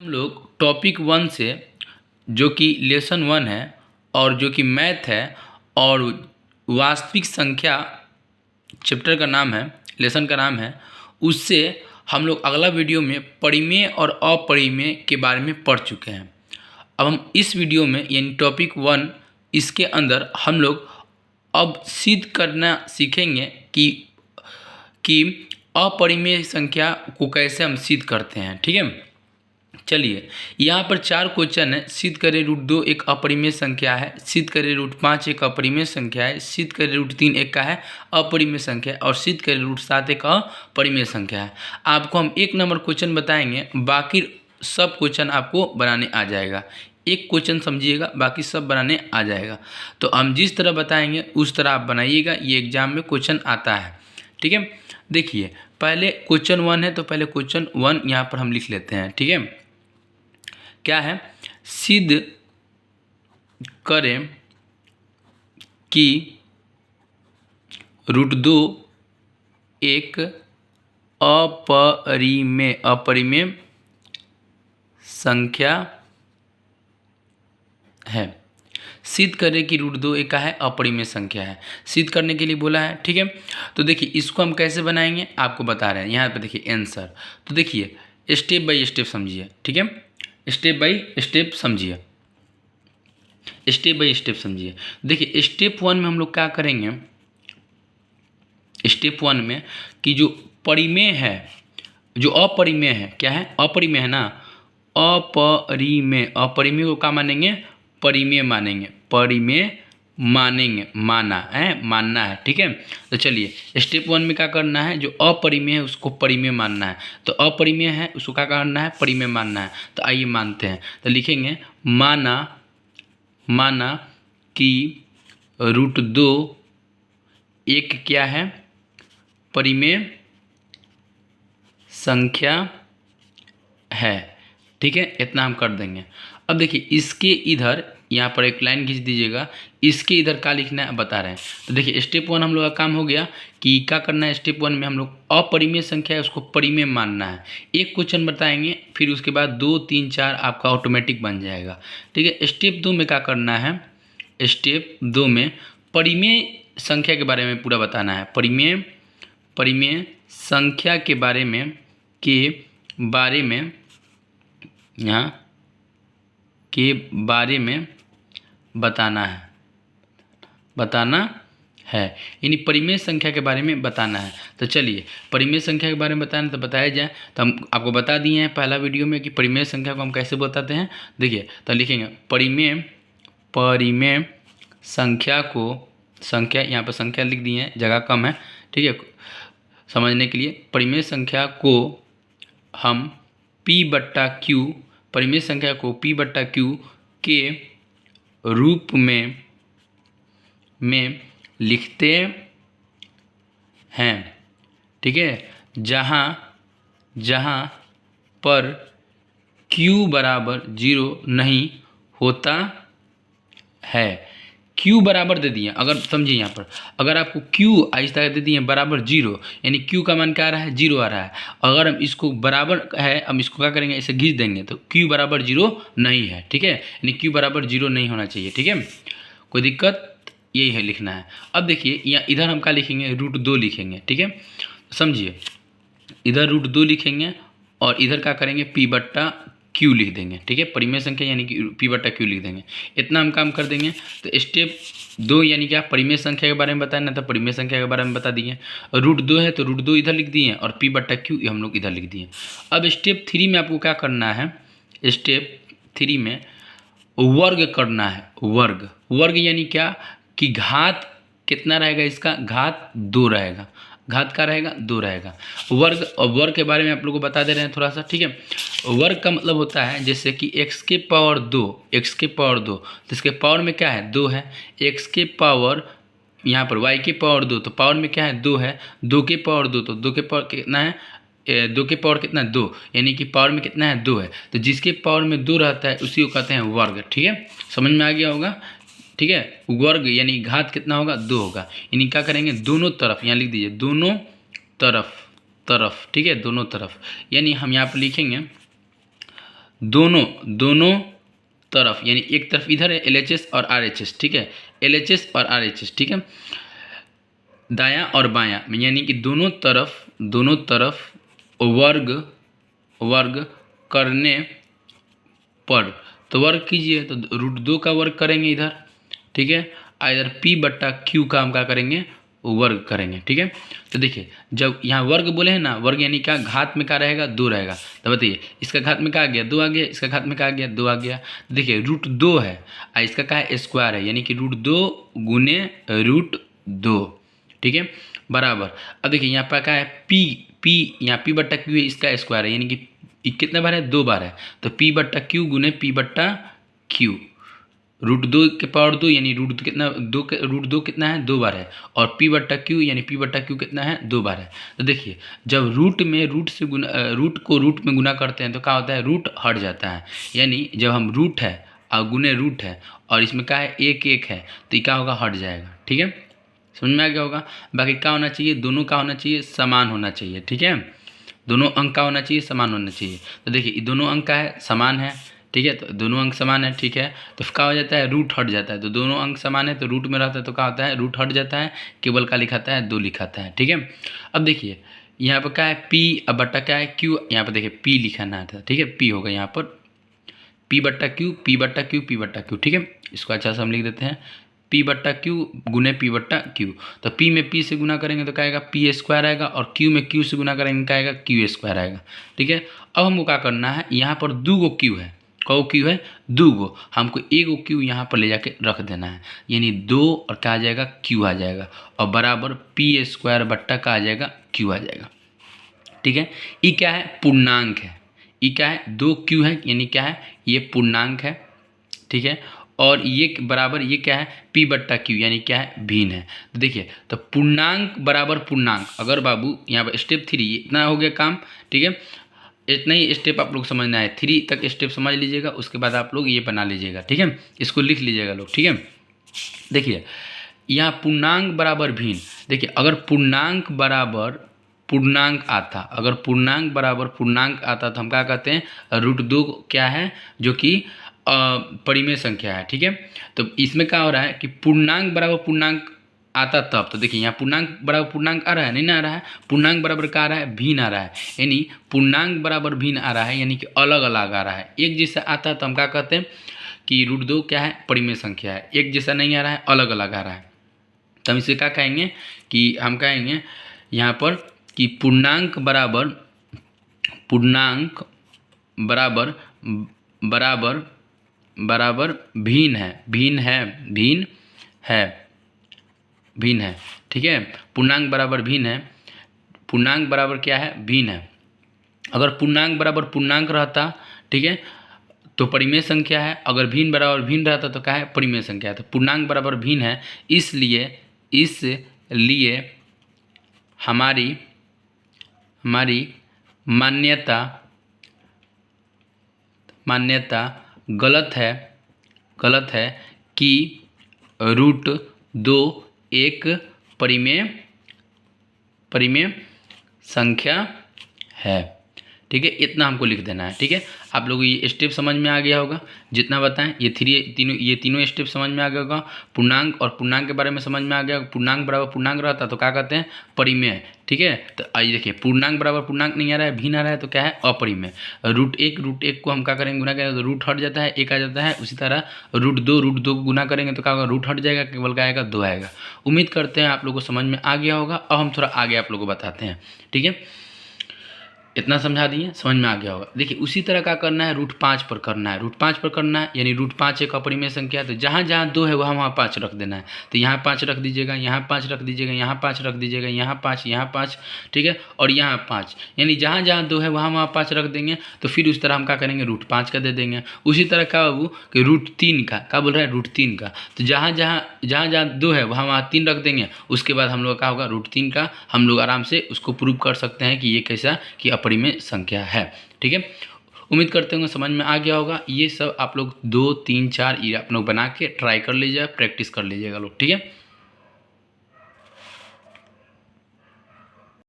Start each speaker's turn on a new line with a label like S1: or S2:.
S1: हम लोग टॉपिक 1 से जो कि लेसन 1 है और जो कि मैथ है और वास्तविक संख्या चैप्टर का नाम है, लेसन का नाम है, उससे हम लोग अगला वीडियो में परिमेय और अपरिमेय के बारे में पढ़ चुके हैं। अब हम इस वीडियो में यानी टॉपिक 1 इसके अंदर हम लोग अब सिद्ध करना सीखेंगे कि अपरिमेय संख्या को कैसे हम सिद्ध करते हैं। ठीक है, चलिए यहाँ पर 4 क्वेश्चन है। सिद्ध करें √2 एक अपरिमेय संख्या है, सिद्ध करें √5 एक अपरिमेय संख्या है, सिद्ध करें √3 एक का है अपरिमेय संख्या है और सिद्ध करें √7 एक अपरिमेय संख्या है। आपको हम 1 नंबर क्वेश्चन बताएंगे, बाकी सब क्वेश्चन आपको बनाने आ जाएगा। एक क्वेश्चन समझिएगा, बाकी सब बनाने आ जाएगा। तो हम जिस तरह बताएंगे उस तरह आप बनाइएगा, ये एग्जाम में क्वेश्चन आता है। ठीक है, देखिए पहले क्वेश्चन 1 है तो पहले क्वेश्चन 1 यहाँ पर हम लिख लेते हैं। ठीक है, क्या है? सिद्ध करें कि √2 एक अपरिमेय संख्या है। सिद्ध करें कि √2 एक का है अपरिमेय संख्या है। सिद्ध करने के लिए बोला है। ठीक है, तो देखिए इसको हम कैसे बनाएंगे आपको बता रहे हैं। यहाँ पे देखिए आंसर, तो देखिए स्टेप बाय स्टेप समझिए। ठीक है, स्टेप बाय स्टेप समझिए, स्टेप बाय स्टेप समझिए। देखिए स्टेप 1 में हम लोग क्या करेंगे, स्टेप 1 में कि जो परिमेय है, जो अपरिमेय है, क्या है? अपरिमेय है ना, अपरिमेय को क्या मानेंगे? परिमेय मानेंगे, परिमेय मानेंगे, माना है, मानना है। ठीक है, तो चलिए स्टेप 1 में क्या करना है, जो अपरिमेय है उसको परिमेय मानना है। तो अपरिमेय है उसको क्या करना है? परिमेय मानना है। तो आइए मानते हैं, तो लिखेंगे माना कि √2 एक क्या है? परिमेय संख्या है। ठीक है, इतना हम कर देंगे। अब देखिए इसके इधर यहाँ पर एक लाइन खींच दीजिएगा, इसके इधर क्या लिखना है बता रहे हैं। तो देखिए स्टेप 1 हम लोग का काम हो गया कि क्या करना है। स्टेप 1 में हम लोग अपरिमेय संख्या है उसको परिमेय मानना है। एक क्वेश्चन बताएंगे, फिर उसके बाद 2, 3, 4 आपका ऑटोमेटिक बन जाएगा। ठीक है, स्टेप 2 में क्या करना है? स्टेप 2 में परिमेय संख्या के बारे में पूरा बताना है। परिमेय संख्या के बारे में यहाँ के बारे में बताना है, यानी परिमेय संख्या के बारे में बताना है। तो चलिए परिमेय संख्या के बारे में बताना तो बताया जाए। तो हम आपको बता दिए हैं पहला वीडियो में कि परिमेय संख्या को हम कैसे बताते हैं। देखिए तो लिखेंगे परिमेय संख्या को, संख्या यहाँ पर संख्या लिख दिए हैं, जगह कम है। ठीक है, समझने के लिए परिमेय संख्या को हम P/Q, परिमेय संख्या को P/Q के रूप में लिखते हैं। ठीक है, जहाँ पर Q बराबर 0 नहीं होता है। Q बराबर दे दिए, अगर समझिए यहाँ पर अगर आपको Q आहिस्ता दे दिए बराबर 0, यानी Q का मान क्या आ रहा है? 0 आ रहा है। अगर हम इसको बराबर है, हम इसको क्या करेंगे? इसे घिस देंगे तो Q बराबर 0 नहीं है। ठीक है, यानी Q बराबर 0 नहीं होना चाहिए। ठीक है, कोई दिक्कत? यही है लिखना है। अब देखिए यहाँ इधर हम क्या लिखेंगे? √2 लिखेंगे। ठीक है, समझिए इधर √2 लिखेंगे और इधर क्या करेंगे? P/Q लिख देंगे। ठीक है, परिमेय संख्या यानी कि P/Q लिख देंगे। इतना हम काम कर देंगे। तो स्टेप 2 यानी क्या? परिमेय संख्या के बारे में बताना था, परिमेय संख्या के बारे में बता दिए। √2 है तो √2 इधर लिख दिए और P/Q हम लोग इधर लिख दिए। अब स्टेप 3 में आपको क्या करना है? स्टेप 3 में वर्ग करना है। वर्ग यानी क्या कि घात कितना रहेगा? इसका घात 2 रहेगा। घात का रहेगा? 2 रहेगा। वर्ग, और वर्ग के बारे में आप लोगों को बता दे रहे हैं थोड़ा सा। ठीक है, वर्ग का मतलब होता है जैसे कि x के पावर 2, तो इसके पावर में क्या है? 2 है। x के पावर यहाँ पर y के पावर 2, तो पावर में क्या है? 2 है। 2 के पावर 2, तो 2 के पावर कितना है? 2 के पावर कितना? 2, यानी कि पावर में कितना है? 2 है। तो जिसके पावर में 2 रहता है उसी को कहते हैं वर्ग। ठीक है, समझ में आ गया होगा। ठीक है, वर्ग यानी घात कितना होगा? 2 होगा। यानी क्या करेंगे? दोनों तरफ, यहाँ लिख दीजिए दोनों तरफ। ठीक है, दोनों तरफ, यानी हम यहाँ पर लिखेंगे दोनों दोनों तरफ, यानी एक तरफ इधर है LHS और RHS, ठीक है, LHS और RHS, ठीक है, दायां और बायां, यानी कि दोनों तरफ वर्ग वर्ग करने पर, तो वर्ग कीजिए तो √2 का वर्ग करेंगे इधर, ठीक है, इधर P/Q का हम क्या करेंगे, वर्ग करेंगे, ठीक है। तो देखिए जब यहाँ वर्ग बोले हैं ना, वर्ग यानी क्या, घात में क्या रहेगा, 2 रहेगा, तो बताइए इसका घात में क्या आ गया, 2 आ गया, इसका घात में क्या आ गया, 2 आ गया। देखिए √2 है और इसका क्या है, स्क्वायर है, यानी कि √2 गुने √2, ठीक है, बराबर। अब देखिए यहाँ पर क्या है, P यहाँ P/Q है, इसका स्क्वायर है, यानी कि कितने बार है, 2 बार है, तो P/Q गुने P/Q, √2 के पावर 2, यानी √2 कितना, √2 कितना है, 2 बार है, और P/Q यानी P/Q कितना है, 2 बार है। तो देखिए जब रूट को रूट में गुना करते हैं तो क्या होता है, रूट हट जाता है, यानी जब हम रूट है और गुने रूट है और इसमें क्या है, 1 है, तो ये क्या होगा, हट जाएगा, ठीक है, समझ में आ गया होगा। बाकी क्या होना चाहिए, दोनों का होना चाहिए, समान होना चाहिए, ठीक है, दोनों अंक का होना चाहिए, समान होना चाहिए। तो देखिए ये दोनों अंक का है, समान है, ठीक है, तो दोनों अंक समान है, ठीक है, तो क्या हो जाता है, रूट हट जाता है, तो दोनों अंक समान है तो रूट में रहता है तो क्या होता है, रूट हट जाता है, केवल का लिखाता है, 2 लिखाता है, ठीक है। अब देखिए यहाँ पर क्या है, P अब बट्टा क्या है, Q, यहाँ पर देखिए P लिखाना था, ठीक है, P होगा यहाँ पर P/Q P/Q P/Q, ठीक है, इसको अच्छा से हम लिख देते हैं, P/Q गुने P/Q, तो P में P से गुना करेंगे तो क्या आएगा, P² आएगा, और Q में Q से गुना करेंगे क्या आएगा, Q² आएगा, ठीक है। अब हमको क्या करना है, यहाँ पर 2 गो Q है, कौ Q है, 2 गो, हमको 1 गो Q यहाँ पर ले जाके रख देना है, यानी 2 और क्या आ जाएगा, Q आ जाएगा, और बराबर P² बट्टा का आ जाएगा, Q आ जाएगा, ठीक है। ये क्या है, पूर्णांक है, ये क्या है, 2Q है, यानी क्या है, ये पूर्णांक है, ठीक है, और ये बराबर ये क्या है, P/Q, यानी क्या है, भिन्न है। तो देखिए तो पूर्णांक बराबर पूर्णांक, अगर बाबू यहाँ पर स्टेप 3 इतना हो गया काम, ठीक है, इतना ही स्टेप आप लोग समझना है, 3 तक स्टेप समझ लीजिएगा, उसके बाद आप लोग ये बना लीजिएगा, ठीक है, इसको लिख लीजिएगा लोग, ठीक है। देखिए यहाँ पूर्णांक बराबर भिन्न, देखिए अगर पूर्णांक बराबर पूर्णांक आता, अगर पूर्णांक बराबर पूर्णांक आता तो हम क्या कहते हैं, √2 क्या है, जो कि परिमेय संख्या है, ठीक है। तो इसमें क्या हो रहा है कि पूर्णांक बराबर पूर्णांक आता तब, तो देखिए यहाँ पूर्णांक बराबर पूर्णांक आ रहा है, नहीं ना आ रहा है, पूर्णांक बराबर क्या आ रहा है, भिन्न आ रहा है, यानी पूर्णांक बराबर भिन्न आ रहा है, यानी कि अलग अलग आ रहा है। एक जैसा आता है तो हम क्या कहते हैं कि √2 क्या है, परिमेय संख्या है, एक जैसा नहीं आ रहा है, अलग अलग आ रहा है, तो हम इसे क्या कहेंगे कि हम कहेंगे यहाँ पर कि पूर्णांक बराबर बराबर बराबर भिन्न है, ठीक है, पूर्णांक बराबर भिन्न है, पूर्णांक बराबर क्या है, भिन्न है। अगर पूर्णांक बराबर पूर्णांक रहता, ठीक है, तो परिमेय संख्या है, अगर भिन्न बराबर भिन्न रहता तो क्या है, परिमेय संख्या है, तो पूर्णांक बराबर भिन्न है, इसलिए हमारी मान्यता गलत है कि √2 एक परिमेय संख्या है, ठीक है, इतना हमको लिख देना है, ठीक है। आप लोगों को ये स्टेप समझ में आ गया होगा, जितना बताएं ये तीनों स्टेप समझ में आ गया होगा, पूर्णांक और पूर्णांक के बारे में समझ में आ गया, पूर्णांक बराबर पूर्णांक रहता तो क्या कहते हैं, परिमेय, ठीक है। तो आइए देखिए पूर्णांक बराबर पूर्णांक नहीं आ रहा है, भिन्न आ रहा है, तो क्या है, अपरिमेय। √1 को हम क्या करेंगे, गुना करेंगे तो रूट हट जाता है, 1 आ जाता है, उसी तरह √2 को गुना करेंगे तो क्या होगा, रूट हट जाएगा, केवल क्या आएगा, 2 आएगा। उम्मीद करते हैं आप लोगों को समझ में आ गया होगा। अब हम थोड़ा आगे आप लोगों को बताते हैं, ठीक है, इतना समझा दिए, समझ में आ गया होगा। देखिए उसी तरह का करना है, √5 पर करना है, √5 पर करना है, यानी √5 एक अपरिमेय संख्या है, तो जहाँ जहाँ 2 है वहाँ 5 रख देना है, तो यहाँ 5 रख दीजिएगा, यहाँ 5 रख दीजिएगा, यहाँ 5 रख दीजिएगा, यहाँ 5, ठीक है, और यहाँ 5, यानी जहाँ जहाँ 2 है वहाँ 5 रख देंगे। तो फिर उस तरह हम क्या करेंगे, √5 का दे देंगे। उसी तरह क्या बाबू कि √3 का क्या बोल रहा है, √3 का, तो जहाँ जहाँ 2 है वहाँ 3 रख देंगे। उसके बाद हम लोग क्या होगा, √3 का हम लोग आराम से उसको प्रूव कर सकते हैं कि ये कैसा कि अपरिमेय संख्या है, ठीक है। उम्मीद करते होंगे समझ में आ गया होगा। ये सब आप लोग 2, 3, 4 ये आप लोग बना के ट्राई कर लीजिएगा, प्रैक्टिस कर लीजिएगा लोग, ठीक है।